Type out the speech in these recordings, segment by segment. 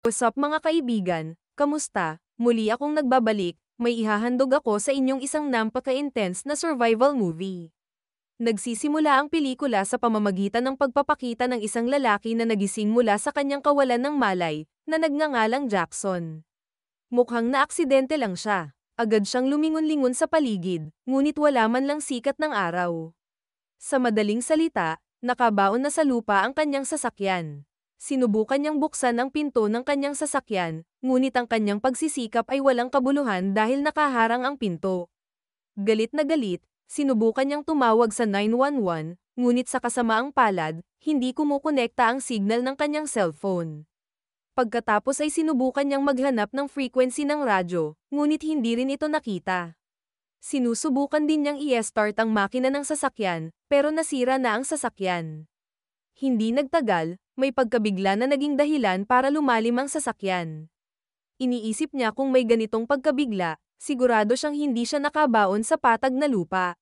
What's up mga kaibigan? Kamusta? Muli akong nagbabalik, may ihahandog ako sa inyong isang napaka-intense na survival movie. Nagsisimula ang pelikula sa pamamagitan ng pagpapakita ng isang lalaki na nagising mula sa kanyang kawalan ng malay, na nagngangalang Jackson. Mukhang naaksidente lang siya. Agad siyang lumingon-lingon sa paligid, ngunit wala man lang sikat ng araw. Sa madaling salita, nakabaon na sa lupa ang kanyang sasakyan. Sinubukan niyang buksan ang pinto ng kanyang sasakyan, ngunit ang kanyang pagsisikap ay walang kabuluhan dahil nakaharang ang pinto. Galit na galit, sinubukan niyang tumawag sa 911, ngunit sa kasamaang palad, hindi kumukonekta ang signal ng kanyang cellphone. Pagkatapos ay sinubukan niyang maghanap ng frequency ng radyo, ngunit hindi rin ito nakita. Sinusubukan din niyang i-start ang makina ng sasakyan, pero nasira na ang sasakyan. Hindi nagtagal, may pagkabigla na naging dahilan para lumalim ang sasakyan. Iniisip niya kung may ganitong pagkabigla, sigurado siyang hindi siya nakabaon sa patag na lupa.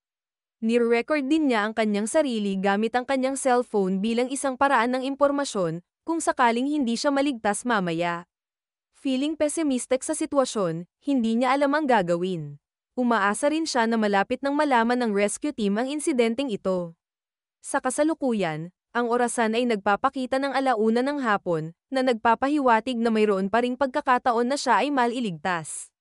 Ni-record din niya ang kanyang sarili gamit ang kanyang cellphone bilang isang paraan ng impormasyon, kung sakaling hindi siya maligtas mamaya. Feeling pessimistic sa sitwasyon, hindi niya alam ang gagawin. Umaasa rin siya na malapit nang malaman ng rescue team ang insidenteng ito. Sa kasalukuyan, ang orasan ay nagpapakita ng 1:00 ng hapon, na nagpapahiwatig na mayroon pa ring pagkakataon na siya ay maliligtas.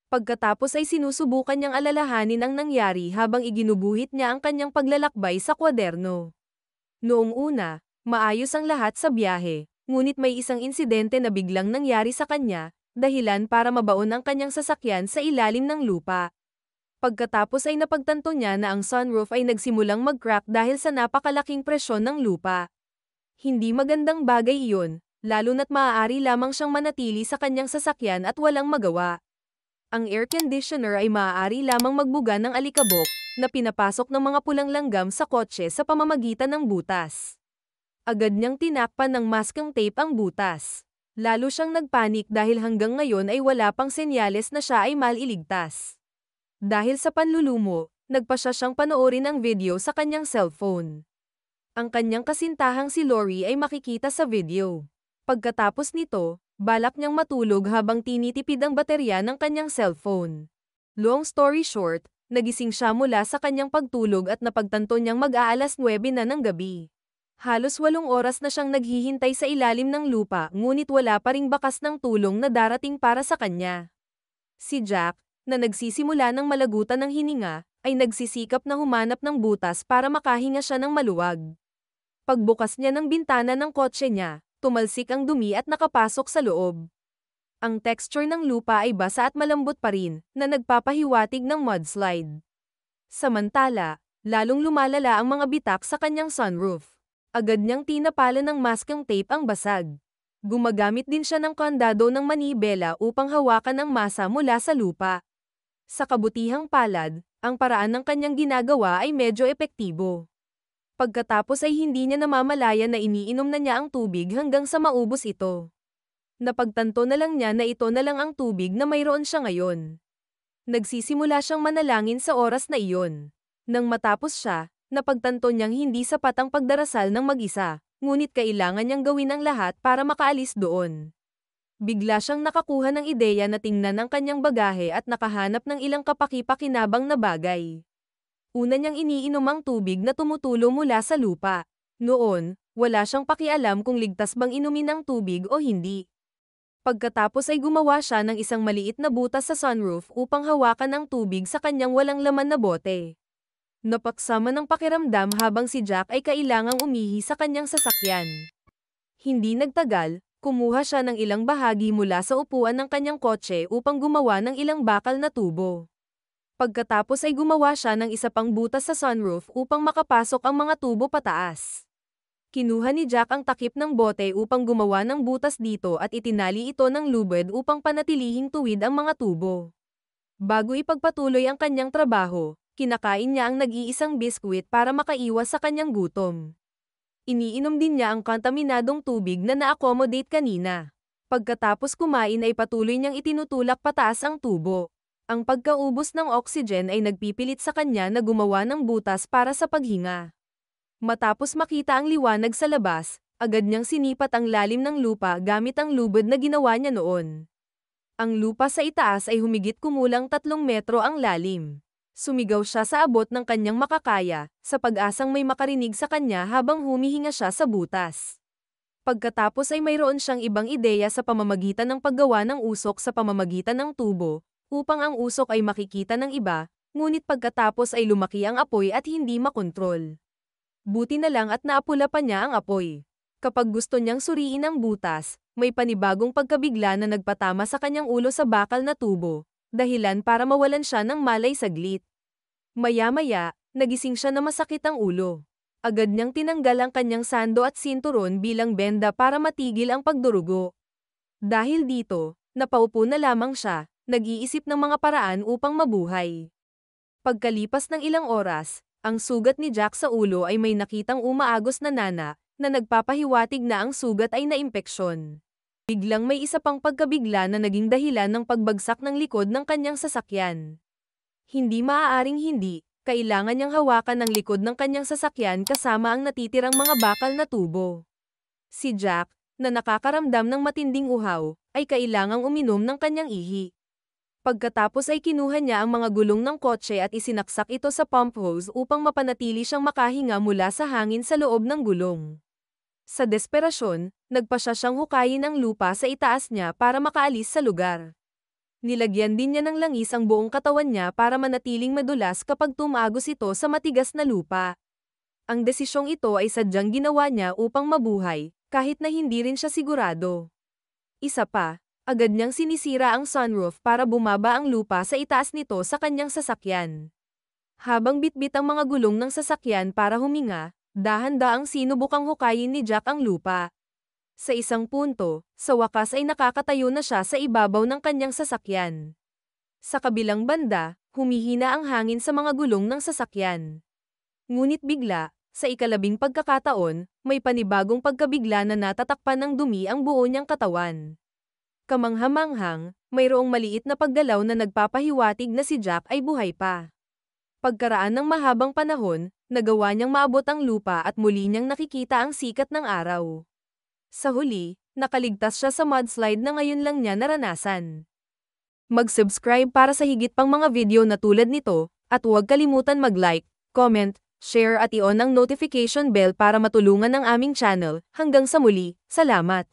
Pagkatapos ay sinusubukan niyang alalahanin ang nangyari habang iginubuhit niya ang kanyang paglalakbay sa kwaderno. Noong una, maayos ang lahat sa biyahe, ngunit may isang insidente na biglang nangyari sa kanya, dahilan para mabaon ang kanyang sasakyan sa ilalim ng lupa. Pagkatapos ay napagtanto niya na ang sunroof ay nagsimulang mag-crack dahil sa napakalaking presyon ng lupa. Hindi magandang bagay iyon, lalo na't maaari lamang siyang manatili sa kanyang sasakyan at walang magawa. Ang air conditioner ay maaari lamang magbuga ng alikabok, na pinapasok ng mga pulang langgam sa kotse sa pamamagitan ng butas. Agad niyang tinakpan ng masking tape ang butas. Lalo siyang nagpanik dahil hanggang ngayon ay wala pang senyales na siya ay maliligtas. Dahil sa panlulumo, nagpa siyang panoorin ang video sa kanyang cellphone. Ang kanyang kasintahang si Lori ay makikita sa video. Pagkatapos nito, balak niyang matulog habang tinitipid ang baterya ng kanyang cellphone. Long story short, nagising siya mula sa kanyang pagtulog at napagtanto niyang mag-aalas 9 na ng gabi. Halos 8 oras na siyang naghihintay sa ilalim ng lupa ngunit wala pa ring bakas ng tulong na darating para sa kanya. Si Jack, na nagsisimula ng malagutan ng hininga, ay nagsisikap na humanap ng butas para makahinga siya ng maluwag. Pagbukas niya ng bintana ng kotse niya, tumalsik ang dumi at nakapasok sa loob. Ang texture ng lupa ay basa at malambot pa rin, na nagpapahiwatig ng mudslide. Samantala, lalong lumalala ang mga bitak sa kanyang sunroof. Agad niyang tinapalan ng masking tape ang basag. Gumagamit din siya ng kandado ng manibela upang hawakan ang masa mula sa lupa. Sa kabutihang palad, ang paraan ng kanyang ginagawa ay medyo epektibo. Pagkatapos ay hindi niya namamalayan na iniinom na niya ang tubig hanggang sa maubos ito. Napagtanto na lang niya na ito na lang ang tubig na mayroon siya ngayon. Nagsisimula siyang manalangin sa oras na iyon. Nang matapos siya, napagtanto niyang hindi sapat ang pagdarasal ng mag-isa, ngunit kailangan niyang gawin ang lahat para makaalis doon. Bigla siyang nakakuha ng ideya na tingnan ang kanyang bagahe at nakahanap ng ilang kapaki-pakinabang na bagay. Una niyang iniinom ang tubig na tumutulo mula sa lupa. Noon, wala siyang pakialam kung ligtas bang inumin ang tubig o hindi. Pagkatapos ay gumawa siya ng isang maliit na butas sa sunroof upang hawakan ang tubig sa kanyang walang laman na bote. Napaksama ng pakiramdam habang si Jack ay kailangang umihi sa kanyang sasakyan. Hindi nagtagal, kumuha siya ng ilang bahagi mula sa upuan ng kanyang kotse upang gumawa ng ilang bakal na tubo. Pagkatapos ay gumawa siya ng isa pang butas sa sunroof upang makapasok ang mga tubo pataas. Kinuha ni Jack ang takip ng bote upang gumawa ng butas dito at itinali ito ng lubid upang panatilihing tuwid ang mga tubo. Bago ipagpatuloy ang kanyang trabaho, kinakain niya ang nag-iisang biskwit para makaiwas sa kanyang gutom. Iniinom din niya ang kontaminadong tubig na na-accommodate kanina. Pagkatapos kumain ay patuloy niyang itinutulak pataas ang tubo. Ang pagkaubos ng oxygen ay nagpipilit sa kanya na gumawa ng butas para sa paghinga. Matapos makita ang liwanag sa labas, Agad niyang sinipat ang lalim ng lupa gamit ang lubid na ginawa niya noon. Ang lupa sa itaas ay humigit kumulang 3 metro ang lalim. Sumigaw siya sa abot ng kanyang makakaya, sa pag-asang may makarinig sa kanya habang humihinga siya sa butas. Pagkatapos ay mayroon siyang ibang ideya sa pamamagitan ng paggawa ng usok sa pamamagitan ng tubo, upang ang usok ay makikita ng iba, ngunit pagkatapos ay lumaki ang apoy at hindi makontrol. Buti na lang at naapula pa niya ang apoy. Kapag gusto niyang suriin ang butas, may panibagong pagkabigla na nagpatama sa kanyang ulo sa bakal na tubo, dahilan para mawalan siya ng malay saglit. Maya-maya, nagising siya na masakit ang ulo. Agad niyang tinanggal ang kanyang sando at sinturon bilang benda para matigil ang pagdurugo. Dahil dito, napaupo na lamang siya, nag-iisip ng mga paraan upang mabuhay. Pagkalipas ng ilang oras, ang sugat ni Jack sa ulo ay may nakitang umaagos na nana, na nagpapahiwatig na ang sugat ay naimpeksyon. Biglang may isa pang pagkabigla na naging dahilan ng pagbagsak ng likod ng kanyang sasakyan. Hindi maaaring hindi, kailangan niyang hawakan ang likod ng kanyang sasakyan kasama ang natitirang mga bakal na tubo. Si Jack, na nakakaramdam ng matinding uhaw, ay kailangang uminom ng kanyang ihi. Pagkatapos ay kinuha niya ang mga gulong ng kotse at isinaksak ito sa pump hose upang mapanatili siyang makahinga mula sa hangin sa loob ng gulong. Sa desperasyon, nagpasya siyang hukayin ang lupa sa itaas niya para makaalis sa lugar. Nilagyan din niya ng langis ang buong katawan niya para manatiling madulas kapag tumagos ito sa matigas na lupa. Ang desisyong ito ay sadyang ginawa niya upang mabuhay, kahit na hindi rin siya sigurado. Isa pa, agad niyang sinisira ang sunroof para bumaba ang lupa sa itaas nito sa kanyang sasakyan. Habang bitbit ang mga gulong ng sasakyan para huminga, dahan-daang sinubukang hukayin ni Jack ang lupa. Sa isang punto, sa wakas ay nakakatayo na siya sa ibabaw ng kanyang sasakyan. Sa kabilang banda, humihina ang hangin sa mga gulong ng sasakyan. Ngunit bigla, sa ikalabing pagkakataon, may panibagong pagkabigla na natatakpan ng dumi ang buo niyang katawan. Kamanghamanghang, mayroong maliit na paggalaw na nagpapahiwatig na si Jack ay buhay pa. Pagkaraan ng mahabang panahon, nagawa niyang maabot ang lupa at muli niyang nakikita ang sikat ng araw. Sa huli, nakaligtas siya sa mudslide na ngayon lang niya naranasan. Mag-subscribe para sa higit pang mga video na tulad nito, at huwag kalimutan mag-like, comment, share at i-on ang notification bell para matulungan ang aming channel. Hanggang sa muli, salamat!